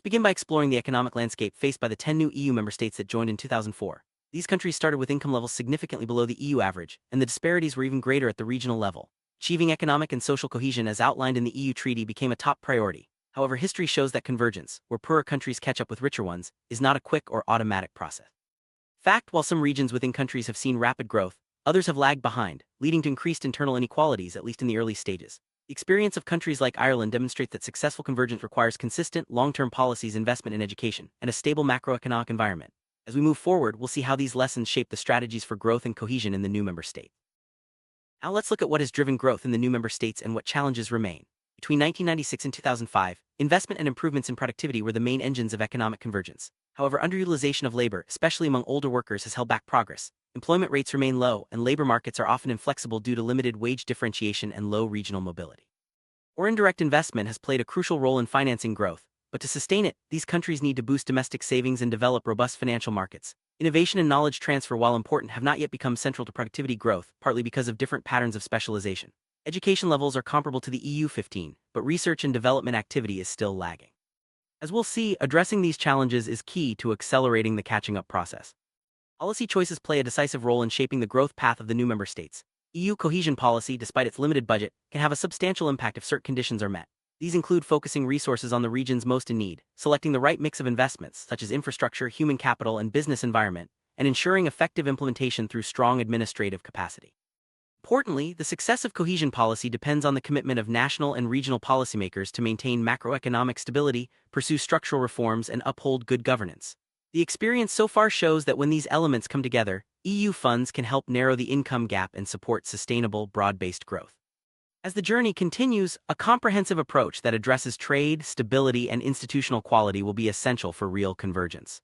Let's begin by exploring the economic landscape faced by the 10 new EU member states that joined in 2004. These countries started with income levels significantly below the EU average, and the disparities were even greater at the regional level. Achieving economic and social cohesion as outlined in the EU treaty became a top priority. However, history shows that convergence, where poorer countries catch up with richer ones, is not a quick or automatic process. Fact, while some regions within countries have seen rapid growth, others have lagged behind, leading to increased internal inequalities at least in the early stages. The experience of countries like Ireland demonstrates that successful convergence requires consistent, long-term policies, investment in education, and a stable macroeconomic environment. As we move forward, we'll see how these lessons shape the strategies for growth and cohesion in the new member states. Now let's look at what has driven growth in the new member states and what challenges remain. Between 1996 and 2005, investment and improvements in productivity were the main engines of economic convergence. However, underutilization of labor, especially among older workers, has held back progress. Employment rates remain low, and labor markets are often inflexible due to limited wage differentiation and low regional mobility. Or indirect investment has played a crucial role in financing growth, but to sustain it, these countries need to boost domestic savings and develop robust financial markets. Innovation and knowledge transfer, while important, have not yet become central to productivity growth, partly because of different patterns of specialization. Education levels are comparable to the EU 15, but research and development activity is still lagging. As we'll see, addressing these challenges is key to accelerating the catching-up process. Policy choices play a decisive role in shaping the growth path of the new member states. EU cohesion policy, despite its limited budget, can have a substantial impact if certain conditions are met. These include focusing resources on the regions most in need, selecting the right mix of investments, such as infrastructure, human capital, and business environment, and ensuring effective implementation through strong administrative capacity. Importantly, the success of cohesion policy depends on the commitment of national and regional policymakers to maintain macroeconomic stability, pursue structural reforms, and uphold good governance. The experience so far shows that when these elements come together, EU funds can help narrow the income gap and support sustainable, broad-based growth. As the journey continues, a comprehensive approach that addresses trade, stability, and institutional quality will be essential for real convergence.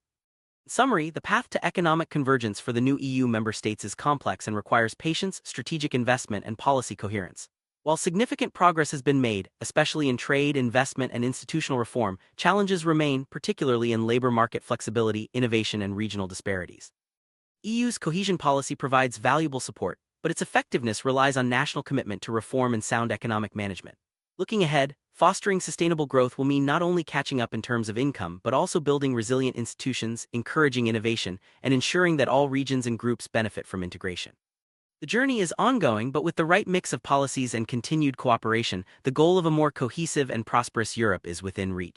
In summary, the path to economic convergence for the new EU member states is complex and requires patience, strategic investment, and policy coherence. While significant progress has been made, especially in trade, investment, and institutional reform, challenges remain, particularly in labor market flexibility, innovation, and regional disparities. EU's cohesion policy provides valuable support, but its effectiveness relies on national commitment to reform and sound economic management. Looking ahead, fostering sustainable growth will mean not only catching up in terms of income but also building resilient institutions, encouraging innovation, and ensuring that all regions and groups benefit from integration. The journey is ongoing, but with the right mix of policies and continued cooperation, the goal of a more cohesive and prosperous Europe is within reach.